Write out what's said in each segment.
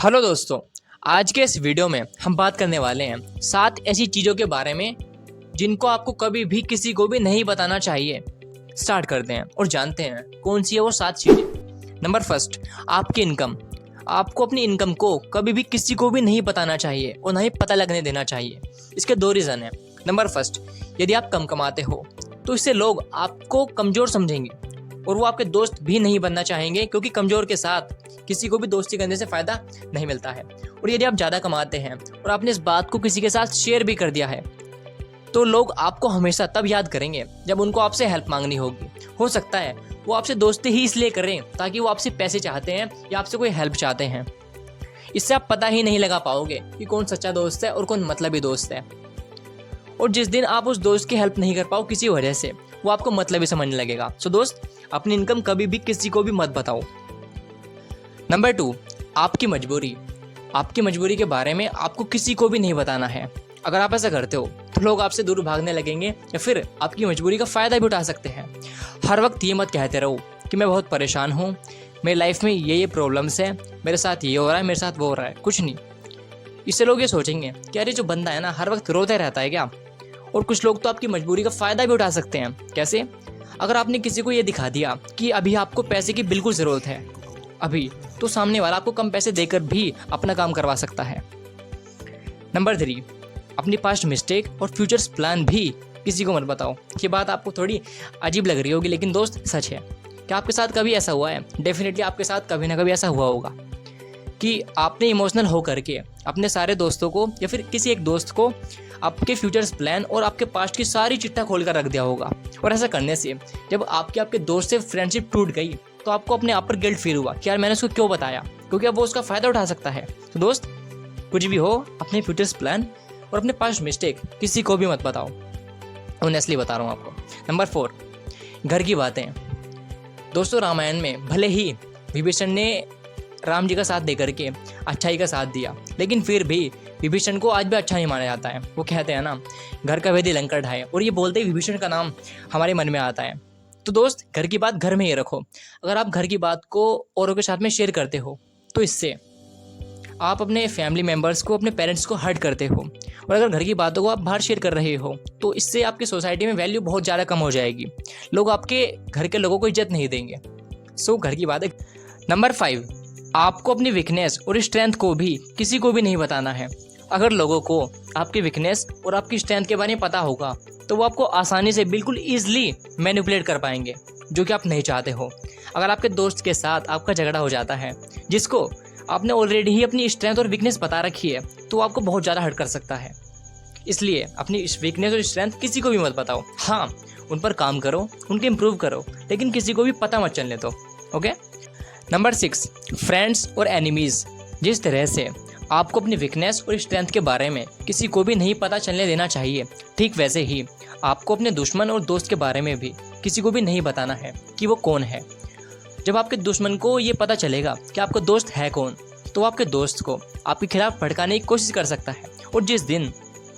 Hello दोस्तों, आज के इस वीडियो में हम बात करने वाले हैं 7 ऐसी चीज़ों के बारे में जिनको आपको कभी भी किसी को भी नहीं बताना चाहिए। स्टार्ट करते हैं और जानते हैं कौन सी है वो 7 चीज़ें। नंबर फर्स्ट, आपकी इनकम। आपको अपनी इनकम को कभी भी किसी को भी नहीं बताना चाहिए और ना ही पता लगने देना चाहिए। इसके 2 रीज़न हैं। नंबर फर्स्ट, यदि आप कम कमाते हो तो इससे लोग आपको कमज़ोर समझेंगे और वो आपके दोस्त भी नहीं बनना चाहेंगे, क्योंकि कमज़ोर के साथ किसी को भी दोस्ती करने से फ़ायदा नहीं मिलता है। और यदि आप ज़्यादा कमाते हैं और आपने इस बात को किसी के साथ शेयर भी कर दिया है तो लोग आपको हमेशा तब याद करेंगे जब उनको आपसे हेल्प मांगनी होगी। हो सकता है वो आपसे दोस्ती ही इसलिए करें ताकि वो आपसे पैसे चाहते हैं या आपसे कोई हेल्प चाहते हैं। इससे आप पता ही नहीं लगा पाओगे कि कौन सच्चा दोस्त है और कौन मतलबी दोस्त है। और जिस दिन आप उस दोस्त की हेल्प नहीं कर पाओ किसी वजह से, वो आपको मतलबी समझने लगेगा। सो दोस्त, अपनी इनकम कभी भी किसी को भी मत बताओ। नंबर 2, आपकी मजबूरी। आपकी मजबूरी के बारे में आपको किसी को भी नहीं बताना है। अगर आप ऐसा करते हो तो लोग आपसे दूर भागने लगेंगे या फिर आपकी मजबूरी का फ़ायदा भी उठा सकते हैं। हर वक्त ये मत कहते रहो कि मैं बहुत परेशान हूँ, मेरी लाइफ में ये प्रॉब्लम्स है, मेरे साथ ये हो रहा है, मेरे साथ वो हो रहा है। कुछ नहीं। इससे लोग ये सोचेंगे कि अरे जो बंदा है ना हर वक्त रोते रहता है क्या। और कुछ लोग तो आपकी मजबूरी का फ़ायदा भी उठा सकते हैं। कैसे? अगर आपने किसी को ये दिखा दिया कि अभी आपको पैसे की बिल्कुल ज़रूरत है अभी, तो सामने वाला आपको कम पैसे देकर भी अपना काम करवा सकता है। नंबर 3, अपनी पास्ट मिस्टेक और फ्यूचर्स प्लान भी किसी को मत बताओ। ये बात आपको थोड़ी अजीब लग रही होगी, लेकिन दोस्त सच है। क्या आपके साथ कभी ऐसा हुआ है? डेफिनेटली आपके साथ कभी ना कभी ऐसा हुआ होगा कि आपने इमोशनल हो करके अपने सारे दोस्तों को या फिर किसी एक दोस्त को आपके फ्यूचर्स प्लान और आपके पास्ट की सारी चिट्ठा खोल कर रख दिया होगा। और ऐसा करने से जब आपके दोस्त से फ्रेंडशिप टूट गई तो आपको अपने आप पर गिल्ट फील हुआ कि यार मैंने उसको क्यों बताया, क्योंकि अब वो उसका फ़ायदा उठा सकता है। तो दोस्त, कुछ भी हो, अपने फ्यूचर्स प्लान और अपने पास्ट मिस्टेक किसी को भी मत बताओ। ऑनेस्टली बता रहा हूँ आपको। नंबर 4, घर की बातें। दोस्तों, रामायण में भले ही विभीषण ने राम जी का साथ दे करके अच्छाई का साथ दिया, लेकिन फिर भी विभीषण को आज भी अच्छा नहीं माना जाता है। वो कहते हैं ना, घर का भेदी लंका ढाए, और ये बोलते ही विभीषण का नाम हमारे मन में आता है। तो दोस्त, घर की बात घर में ही रखो। अगर आप घर की बात को औरों के साथ में शेयर करते हो तो इससे आप अपने फैमिली मेम्बर्स को, अपने पेरेंट्स को हर्ट करते हो। और अगर घर की बातों को आप बाहर शेयर कर रहे हो तो इससे आपकी सोसाइटी में वैल्यू बहुत ज़्यादा कम हो जाएगी। लोग आपके घर के लोगों को इज्जत नहीं देंगे। सो घर की बातें। नंबर 5, आपको अपनी वीकनेस और स्ट्रेंथ को भी किसी को भी नहीं बताना है। अगर लोगों को आपकी वीकनेस और आपकी स्ट्रेंथ के बारे में पता होगा तो वो आपको आसानी से बिल्कुल ईजिली मैनिपुलेट कर पाएंगे, जो कि आप नहीं चाहते हो। अगर आपके दोस्त के साथ आपका झगड़ा हो जाता है जिसको आपने ऑलरेडी ही अपनी स्ट्रेंथ और वीकनेस बता रखी है, तो आपको बहुत ज़्यादा हर्ट कर सकता है। इसलिए अपनी वीकनेस और स्ट्रेंथ किसी को भी मत बताओ। हाँ, उन पर काम करो, उनके इम्प्रूव करो, लेकिन किसी को भी पता मत चलने दो। ओके। नंबर 6, फ्रेंड्स और एनिमीज़। जिस तरह से आपको अपनी वीकनेस और स्ट्रेंथ के बारे में किसी को भी नहीं पता चलने देना चाहिए, ठीक वैसे ही आपको अपने दुश्मन और दोस्त के बारे में भी किसी को भी नहीं बताना है कि वो कौन है। जब आपके दुश्मन को ये पता चलेगा कि आपका दोस्त है कौन, तो वो आपके दोस्त को आपके खिलाफ भड़काने की कोशिश कर सकता है। और जिस दिन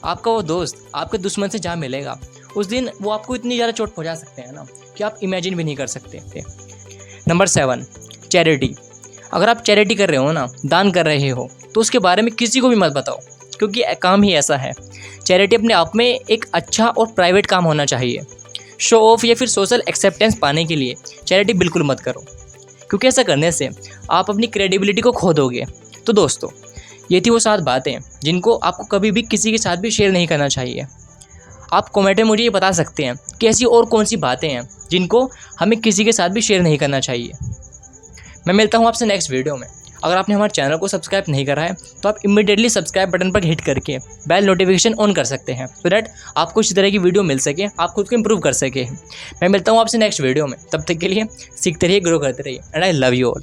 आपका वो दोस्त आपके दुश्मन से जा मिलेगा, उस दिन वो आपको इतनी ज़्यादा चोट पहुँचा सकते हैं ना कि आप इमेजिन भी नहीं कर सकते थे। Number 7, charity. अगर आप चैरिटी कर रहे हो ना, दान कर रहे हो, तो उसके बारे में किसी को भी मत बताओ, क्योंकि काम ही ऐसा है। चैरिटी अपने आप में एक अच्छा और प्राइवेट काम होना चाहिए। शो ऑफ या फिर सोशल एक्सेप्टेंस पाने के लिए चैरिटी बिल्कुल मत करो, क्योंकि ऐसा करने से आप अपनी क्रेडिबिलिटी को खो दोगे। तो दोस्तों, ये थी वो 7 बातें जिनको आपको कभी भी किसी के साथ भी शेयर नहीं करना चाहिए। आप कमेंट में मुझे ये बता सकते हैं कि ऐसी और कौन सी बातें हैं जिनको हमें किसी के साथ भी शेयर नहीं करना चाहिए। मैं मिलता हूँ आपसे नेक्स्ट वीडियो में। अगर आपने हमारे चैनल को सब्सक्राइब नहीं करा है तो आप इमीडिएटली सब्सक्राइब बटन पर हिट करके बेल नोटिफिकेशन ऑन कर सकते हैं, सो दैट आपको इसी तरह की वीडियो मिल सके, आप खुद को इंप्रूव कर सके। मैं मिलता हूँ आपसे नेक्स्ट वीडियो में। तब तक के लिए सीखते रहिए, ग्रो करते रहिए, and I love you all.